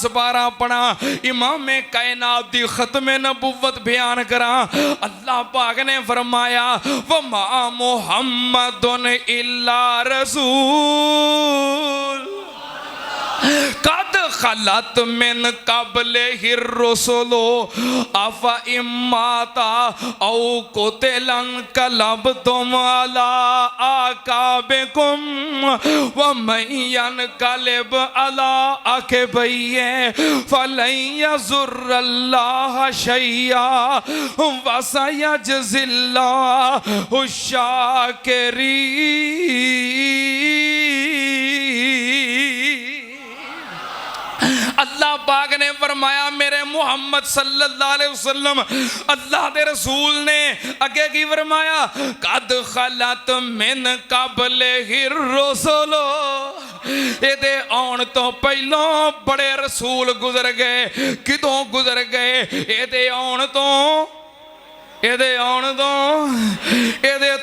سپارہ پڑھا امام کائنات دی ختم نبوت بیان کرا اللہ پاک نے فرمایا وَمَا مُحَمَّدٌ إِلَّا رَسُولٌ قد خلت من قبلہ الرسل افإن مات او قتل انقلبتم على اعقابکم ومن ينقلب على عقبیہ فلن يضر اللہ شیئا وسيجزي اللہ الشاکرین۔ اللہ پاک نے فرمایا میرے محمد صلی اللہ علیہ وسلم اللہ دے رسول نے اگے کی فرمایا قد خلت من قبلہ الرسل اے دے آن تو پہلوں بڑے رسول گزر گئے کدوں گزر گئے اے دے آن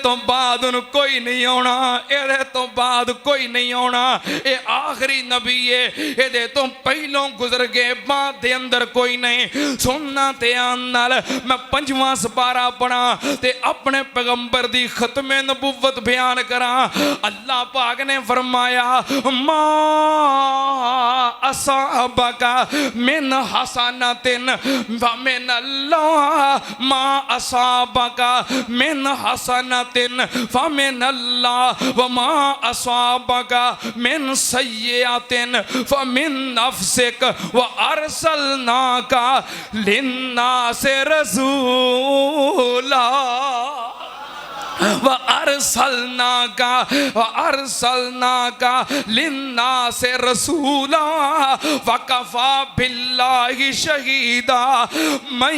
تو بعد ان کوئی نہیں ہونا اے تو بعد کوئی نہیں ہونا اے آخری نبی ہے اے تو پہلوں گزر گئے بعد دے اندر کوئی نہیں سننا تے آنال میں 5واں سپارہ پڑھا تے اپنے پیغمبر دی ختم نبوت بیان کرا اللہ پاک نے فرمایا ما اصابک من حسنۃ فمن اللہ ما اصابک من حسنۃ فمن اللہ وما اصابک من سیئۃ فمن نفسک وارسلناک للناس رسولا وَأَرْسَلْنَاكَ لِلنَّاسِ رَسُولًا وَكَفَى بِاللَّهِ شَهِيدًا مَنْ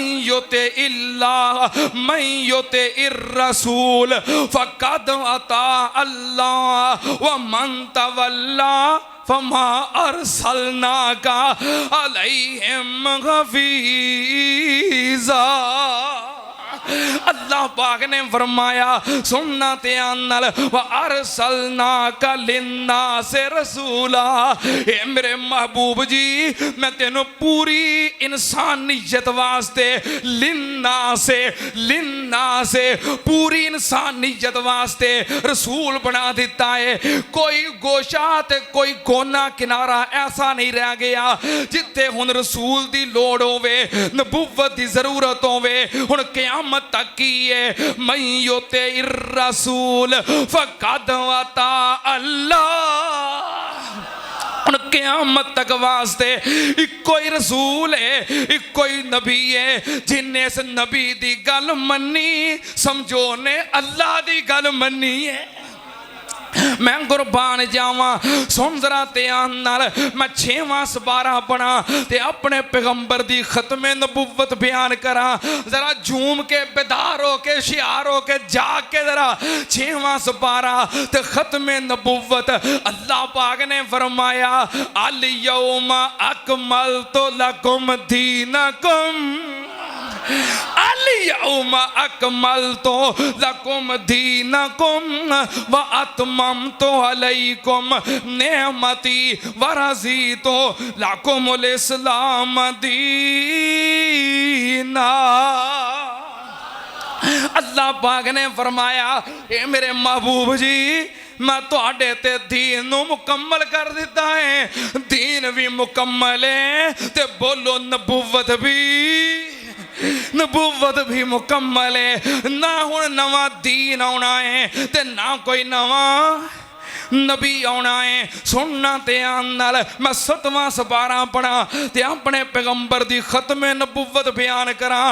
يُطِعِ الرَّسُولَ فَقَدْ أَطَاعَ اللَّهَ وَمَنْ تَوَلَّى فَمَا أَرْسَلْنَاكَ عَلَيْهِمْ حَفِيظًا۔ اللہ پاک نے فرمایا سننا تیانل وَأَرْسَلْنَاكَ لِلنَّاسِ رَسُولًا اے میرے محبوب جی میں تینوں پوری انسانیت واسطے لِلنَّاسِ پوری انسانیت واسطے رسول بنا دیتا ہے کوئی گوشات کوئی کونا کنارہ ایسا نہیں رہ گیا جتے ہن رسول دی لوڑ ہوئے نبوت دی ضرورت ہوئے ہن قیامت تک کی ہے من یطع الرسول فقد اطاع اللہ قیامت تک واسطے ایک کوئی رسول ہے ایک کوئی نبی ہے جن نے اس نبی دی گل منی سمجھو نے اللہ دی گل منی ہے میں قربان جاواں سن ذرا تیان نال میں 6واں سپارہ پڑھا تے اپنے پیغمبر دی ختم نبوت بیان کرا ذرا جھوم کے بیدار ہو کے شعار ہو کے جاگ کے ذرا 6واں سپارہ تے ختم نبوت اللہ پاک نے فرمایا الیوم اکملت لکم دینکم الیوم اکملت لکم دینکم واتممت علیکم نعمتی ورضیت لکم الاسلام دینا۔ اللہ پاک نے فرمایا اے میرے محبوب جی میں تو آڈے تے دین نو مکمل کر دیتا ہے دین بھی مکمل ہے تے بولو نبوت بھی مکمل ہے نہ ہون نواں دین آنا ہے تے نہ کوئی نواں نبی آنا ہے سننا تے آنال میں 7واں سپارہ پڑھا تے اپنے پیغمبر دی ختم نبوت بیان کرا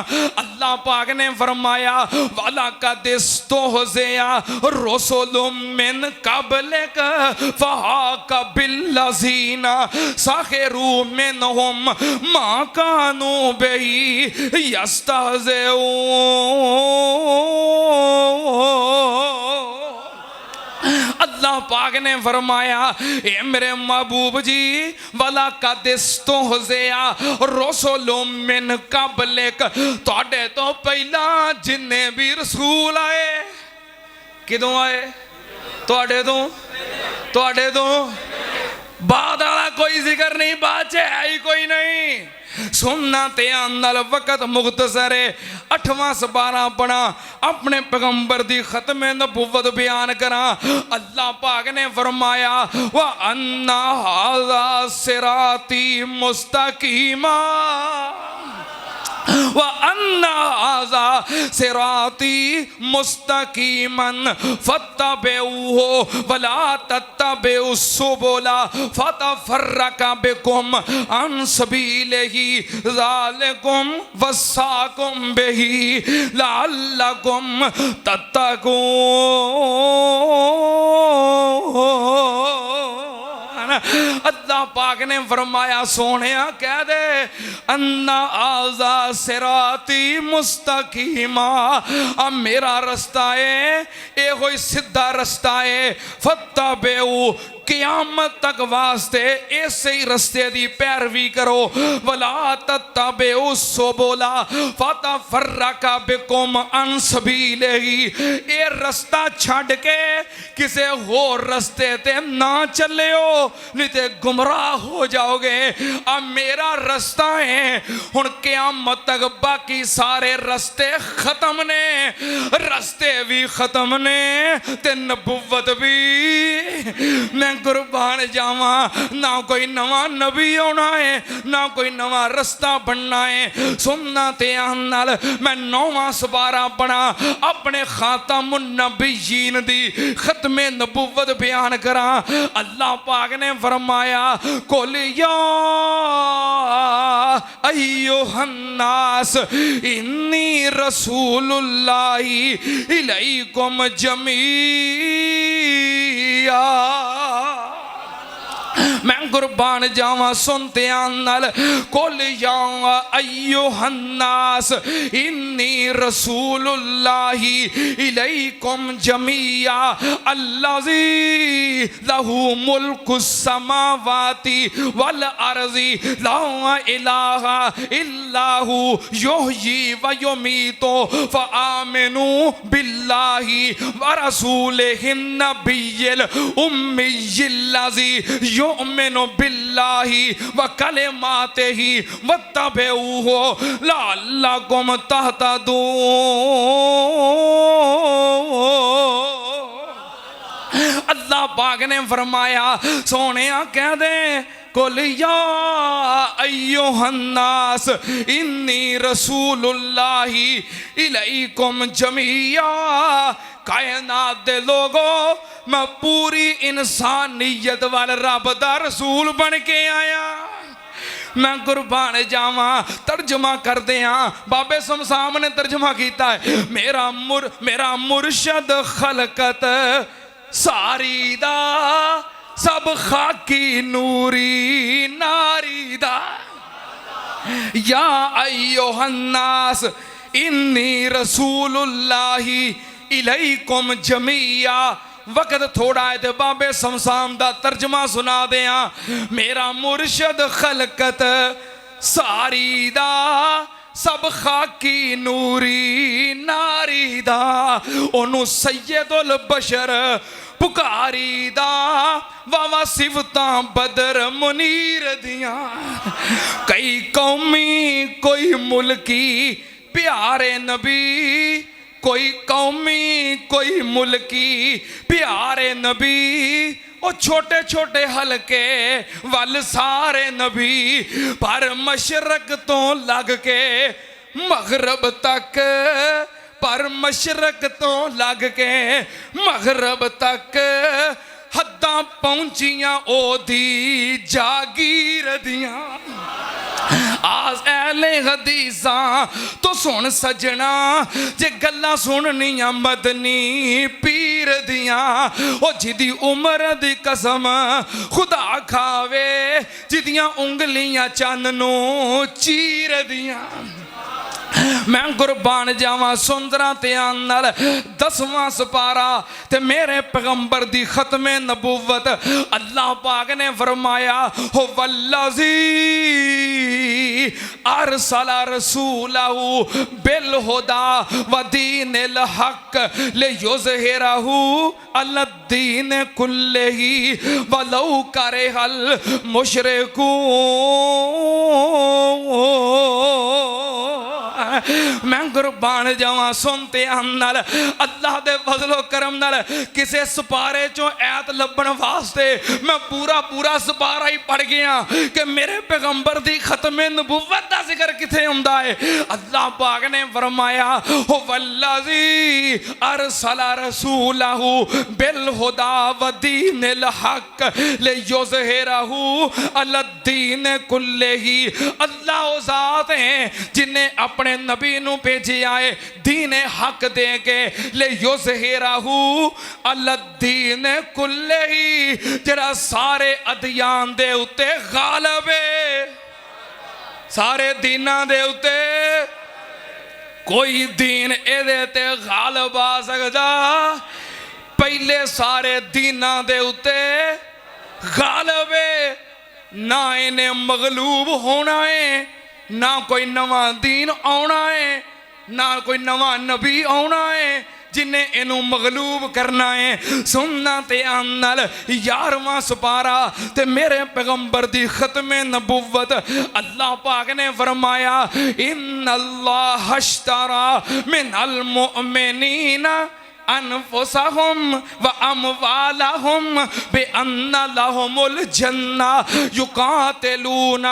اللہ پاک نے فرمایا وَلَقَدِ اسْتُهْزِئَ رُسُلٌ مِّن قَبْلِكَ فَحَاقَ بِالَّذِينَ سَخِرُوا مِنْهُمْ مَا كَانُوا بِهِ يَسْتَهْزِئُونَ۔ اللہ پاک نے فرمایا اے میرے محبوب جی وَلَقَدِ اسْتُهْزِئَ رُسُلٌ مِّن قَبْلِكَ تواڈے تو پہلا جننے بھی رسول آئے کدوں آئے تواڈے تو بعد والا کوئی ذکر نہیں، بعد چ ہے ہی کوئی نہیں۔ سننا تیان نال وقت مختصر ہے، 8واں سپارہ پڑھا، اپنے پیغمبر دی ختم نبوت بیان کرا۔ اللہ پاک نے فرمایا وَأَنَّ هَذَا صِرَاطِي مُسْتَقِيمًا وَأَنَّ هَذَا صِرَاطِي مُسْتَقِيمًا فَاتَّبِعُوهُ وَلَا تَتَّبِعُوا السُّبُلَ فَتَفَرَّقَ بِكُمْ عَنْ سَبِيلِهِ ذَلِكُمْ وَصَّاكُمْ بِهِ لَعَلَّكُمْ تَتَّقُونَ۔ اللہ پاک نے فرمایا سونیا کہہ دے انا آزا سراتی مستقیما، اب میرا رستہ ہے، اے ہوئی سدھا رستہ ہے، فتبعو قیامت تک واسطے ایسے ہی رستے دی پیروی کرو، ولا تتبعوا السبل فتفرق بکم عن سبیلہ، اے رستہ چھڑ کے کسے اور رستے تے نہ چلے ہو نہیں تے گمراہ ہو جاؤ گے۔ اب میرا رستہ ہے، ہن قیامت تک باقی سارے رستے ختم نے، رستے بھی ختم نے تے نبوت بھی۔ میں قربان جاواں، نہ کوئی نواں نبی ہونا ہے، نہ کوئی نواں رستہ بننا ہے۔ سننا تے آنال میں 9واں سپارہ پڑھا، اپنے خاتم النبیین دی ختم نبوت بیان کرا۔ اللہ پاک نے فرمایا قُلْ يَا أَيُّهَا النَّاسُ إِنِّي رَسُولُ اللَّهِ إِلَيْكُمْ جَمِيعًا۔ میں قربان جاواں سنتے آنال قُلْ يَا أَيُّهَا النَّاسُ إِنِّي رَسُولُ اللَّهِ إِلَيْكُمْ جَمِيعًا الَّذِي لَهُ مُلْكُ السَّمَاوَاتِ وَالْأَرْضِ لَا إِلَٰهَ إِلَّا هُوَ يُحْيِي وَيُمِيتُ فَآمِنُوا بِاللَّهِ وَرَسُولِهِ النَّبِيِّ الْأُمِّيِّ الَّذِي يُؤْمِنُ بِاللَّهِ وَكَلِمَاتِهِ وَاتَّبِعُوهُ لَعَلَّكُمْ تَهْتَدُونَ۔ اللہ پاک نے فرمایا سونیا کہہ دے قُلْ يَا أَيُّهَا النَّاسُ إِنِّي رَسُولُ اللَّهِ إِلَيْكُمْ جَمِيعًا، کائنات دے لوگو میں پوری انسانیت والے رب دا رسول بن کے آیا۔ میں قربان جاواں ترجمہ کر دیاں، بابے سمسام نے ترجمہ کیتا ہے میرا مرشد خلقت ساری دا سب خاکی نوری ناری دا، یا ایوہ الناس انی رسول اللہ الیکم جمیعا۔ وقت تھوڑا ہے تے بابے سمسام دا ترجمہ سنا دیاں، میرا مرشد خلقت ساری دا سب خاکی نوری ناری دا، انہوں سید البشر پکاری دا، واوا صفتاں بدر منیر دیاں، کئی قومی کوئی ملکی پیارے نبی، کوئی قومی کوئی ملکی پیارے نبی، او چھوٹے چھوٹے حلقے وال سارے نبی، پر مشرق تو لگ کے مغرب تک، پر مشرق تو لگ کے مغرب تک حداں پہنچیاں او دی جاگیر دیاں۔ آز اہل حدیثاں تو سن سجنا جے گلاں سننیاں مدنی پیر دیاں، او جدی عمر دی قسم خدا کھاوے جدیاں انگلیاں چاننوں چیر دیاں۔ میں قربان جاواں سندرا تیان نال 10واں سپارہ تے میرے پیغمبر دی ختم نبوت۔ اللہ پاک نے فرمایا هو الذی ارسل رسولہ بالہدی ودین الحق لیظہرہ علی الدین کلہ ولو کرہ المشرکون۔ میں قربان جاواں سنتے نال اللہ دے فضل و کرم نال کسے سپارے چوں ایت لبن واسطے میں پورا سپارہ ہی پڑھ گیا کہ میرے پیغمبر دی ختم نبوت دا ذکر کتھے ہوندا ہے۔ اللہ پاک نے فرمایا والذی ارسل رسولہ بالہدی ودین الحق لیظہرہ علی الدین کلہ۔ اللہ وہ ذات ہیں جن نے اپنے نبی نو بھیجے آئے دین حق دے کے لیظہرہ علی الدین کلہ، جڑا سارے ادیان دے اتے غالب ہے، سارے دیناں دے اتے کوئی دین اے دے تے غالب آ سکتا؟ پہلے سارے دیناں دے اتے غالب ہے، نہ انہیں مغلوب ہونا ہے، نہ کوئی نواں دین آنا ہے، نہ کوئی نواں نبی آنا ہے جنہیں انہوں مغلوب کرنا ہے۔ سننا تے آنال 11واں سپارہ تے میرے پیغمبر دی ختم نبوت اللہ پاک نے فرمایا ان اللہ اشترى من المؤمنین انفسهم واموالهم بان لهم الجنہ یقاتلون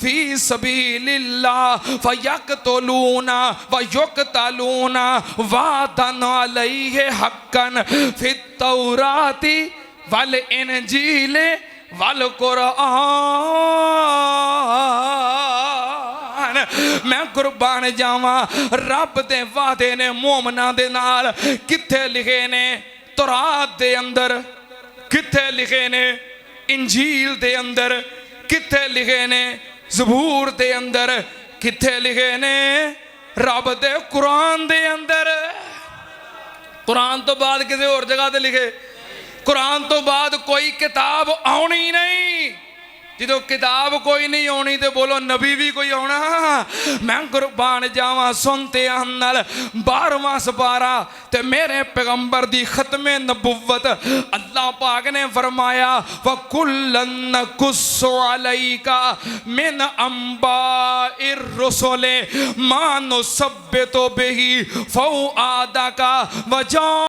فی سبیل اللہ فیقتلون ویقتلون وعدا علیہ حقا فی التوراۃ والانجیل والقرآن۔ میں قربان جاواں رب دے وعدے نے مومناں دے نال کتھے لکھے نے؟ تورات دے اندر کتھے لکھے نے؟ انجیل دے اندر کتھے لکھے نے؟ زبور دے اندر کتھے لکھے نے؟ رب دے قرآن دے اندر۔ قرآن تو بعد کسی اور جگہ دے لکھے؟ قرآن تو بعد کوئی کتاب آنی نہیں۔ جدو کتاب کوئی نہیں ہونی تے بولو نبی بھی کوئی ہونا۔ میں قربان جاواں سنتے آنال 12واں سپارہ تے میرے پیغمبر دی ختم نبوت اللہ پاک نے فرمایا وَكُلًّا نَقُصُّ عَلَيْكَ مِنْ أَنْبَاءِ الرُّسُلِ مَا نُثَبِّتُ بِهِ فُؤَادَكَ وَجَاءَكَ